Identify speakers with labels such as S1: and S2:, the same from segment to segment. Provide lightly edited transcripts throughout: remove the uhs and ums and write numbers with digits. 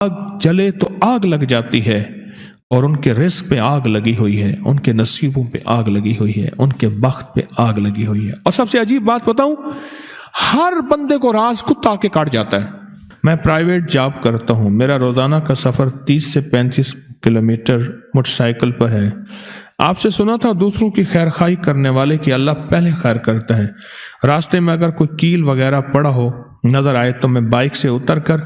S1: آگ جلے تو آگ لگ جاتی ہے، اور ان کے رزق پہ آگ لگی ہوئی ہے، ان کے نصیبوں پہ آگ لگی ہوئی ہے، ان کے بخت پہ آگ لگی ہوئی ہے۔ اور سب سے عجیب بات بتاؤں، ہر بندے کو راز کتا آ کے کاٹ جاتا ہے۔ میں پرائیویٹ جاب کرتا ہوں، میرا روزانہ کا سفر 30 سے 35 کلومیٹر موٹر سائیکل پر ہے۔ آپ سے سنا تھا دوسروں کی خیر خواہی کرنے والے کی اللہ پہلے خیر کرتا ہے۔ راستے میں اگر کوئی کیل وغیرہ پڑا ہو نظر آئے تو میں بائک سے اتر کر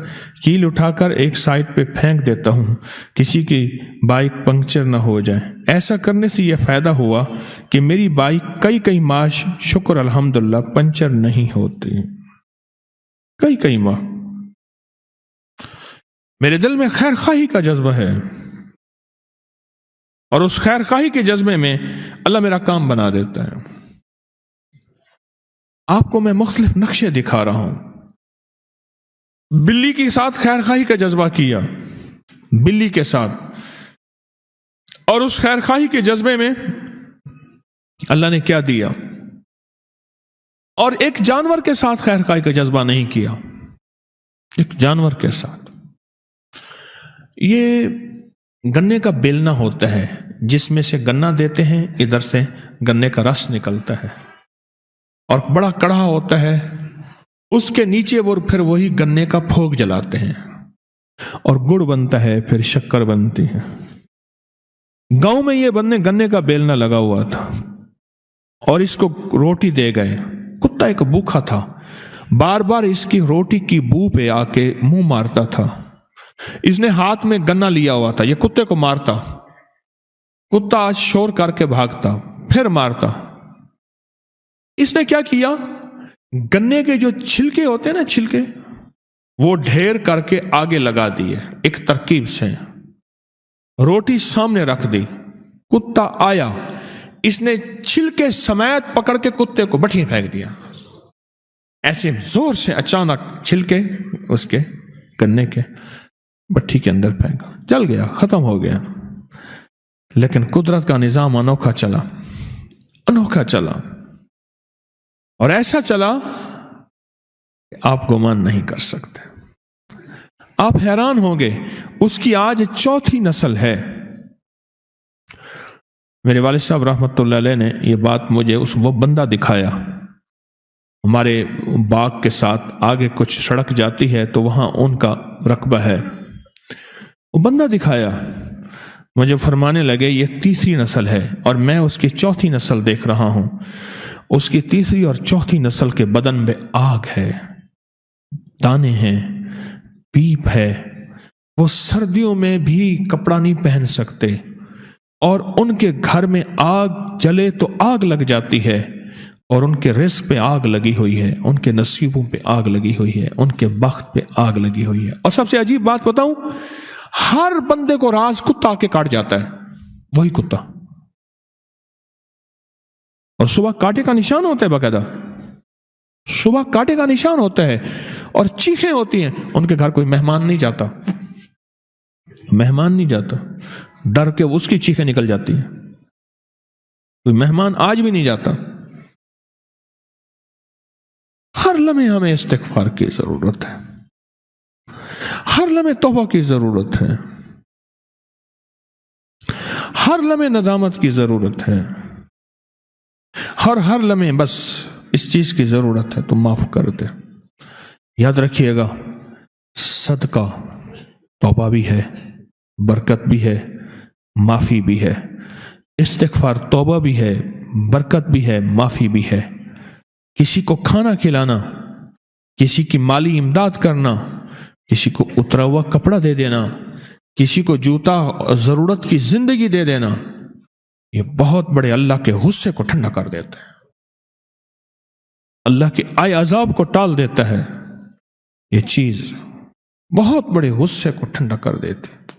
S1: کیل اٹھا کر ایک سائڈ پہ پھینک دیتا ہوں، کسی کی بائک پنکچر نہ ہو جائے۔ ایسا کرنے سے یہ فائدہ ہوا کہ میری بائک کئی ماہ شکر الحمدللہ پنچر نہیں ہوتی، کئی ماہ۔ میرے دل میں خیر خواہی کا جذبہ ہے، اور اس خیر خواہی کے جذبے میں اللہ میرا کام بنا دیتا ہے۔ آپ کو میں مختلف نقشے دکھا رہا ہوں۔ بلی کے ساتھ خیر خواہی کا جذبہ کیا، بلی کے ساتھ، اور اس خیر خواہی کے جذبے میں اللہ نے کیا دیا۔ اور ایک جانور کے ساتھ خیر خواہی کا جذبہ نہیں کیا، ایک جانور کے ساتھ۔ یہ گنے کا بیلنا ہوتا ہے جس میں سے گنا دیتے ہیں، ادھر سے گنے کا رس نکلتا ہے، اور بڑا کڑھا ہوتا ہے، اس کے نیچے وہ پھر وہی گنے کا پھوگ جلاتے ہیں، اور گڑ بنتا ہے، پھر شکر بنتی ہے۔ گاؤں میں یہ گنے کا بیلنا لگا ہوا تھا، اور اس کو روٹی دے گئے۔ کتا ایک بھوکا تھا، بار بار اس کی روٹی کی بو پہ آ کے منہ مارتا تھا۔ اس نے ہاتھ میں گنا لیا ہوا تھا، یہ کتے کو مارتا، کتا آج شور کر کے بھاگتا، پھر مارتا۔ اس نے کیا کیا، گنے کے جو چھلکے ہوتے ہیں نا، چھلکے، وہ ڈھیر کر کے آگے لگا دیے ایک ترکیب سے، روٹی سامنے رکھ دی۔ کتا آیا، اس نے چھلکے سمیت پکڑ کے کتے کو بٹھی پھینک دیا، ایسے زور سے اچانک چھلکے اس کے گنے کے بٹھی کے اندر پھینکا، جل گیا، ختم ہو گیا۔ لیکن قدرت کا نظام انوکھا چلا، اور ایسا چلا کہ آپ گمان نہیں کر سکتے۔ آپ حیران ہوں گے، اس کی آج 4تھی نسل ہے۔ میرے والد صاحب رحمۃ اللہ علیہ نے یہ بات مجھے وہ بندہ دکھایا۔ ہمارے باغ کے ساتھ آگے کچھ سڑک جاتی ہے تو وہاں ان کا رقبہ ہے، وہ بندہ دکھایا مجھے، فرمانے لگے یہ 3ری نسل ہے، اور میں اس کی 4تھی نسل دیکھ رہا ہوں۔ اس کی 3ری اور 4تھی نسل کے بدن میں آگ ہے، دانے ہیں، پیپ ہے، وہ سردیوں میں بھی کپڑا نہیں پہن سکتے، اور ان کے گھر میں آگ جلے تو آگ لگ جاتی ہے، اور ان کے رزق پہ آگ لگی ہوئی ہے، ان کے نصیبوں پہ آگ لگی ہوئی ہے، ان کے بخت پہ آگ لگی ہوئی ہے۔ اور سب سے عجیب بات بتاؤں، ہر بندے کو راز کتا آ کے کاٹ جاتا ہے، وہی کتا، اور صبح کاٹے کا نشان ہوتا ہے، باقاعدہ صبح کاٹے کا نشان ہوتا ہے، اور چیخیں ہوتی ہیں۔ ان کے گھر کوئی مہمان نہیں جاتا، ڈر کے اس کی چیخیں نکل جاتی ہیں، کوئی مہمان آج بھی نہیں جاتا۔ ہر لمحے ہمیں استغفار کی ضرورت ہے، ہر لمحے توبہ کی ضرورت ہے، ہر لمحے ندامت کی ضرورت ہے، ہر لمحے بس اس چیز کی ضرورت ہے تو معاف کر دے۔ یاد رکھیے گا، صدقہ توبہ بھی ہے، برکت بھی ہے، معافی بھی ہے۔ استغفار توبہ بھی ہے، برکت بھی ہے، معافی بھی ہے۔ کسی کو کھانا کھلانا، کسی کی مالی امداد کرنا، کسی کو اترا ہوا کپڑا دے دینا، کسی کو جوتا ضرورت کی زندگی دے دینا، یہ بہت بڑے اللہ کے غصے کو ٹھنڈا کر دیتا ہے، اللہ کے آئے عذاب کو ٹال دیتا ہے۔ یہ چیز بہت بڑے غصے کو ٹھنڈا کر دیتی ہے۔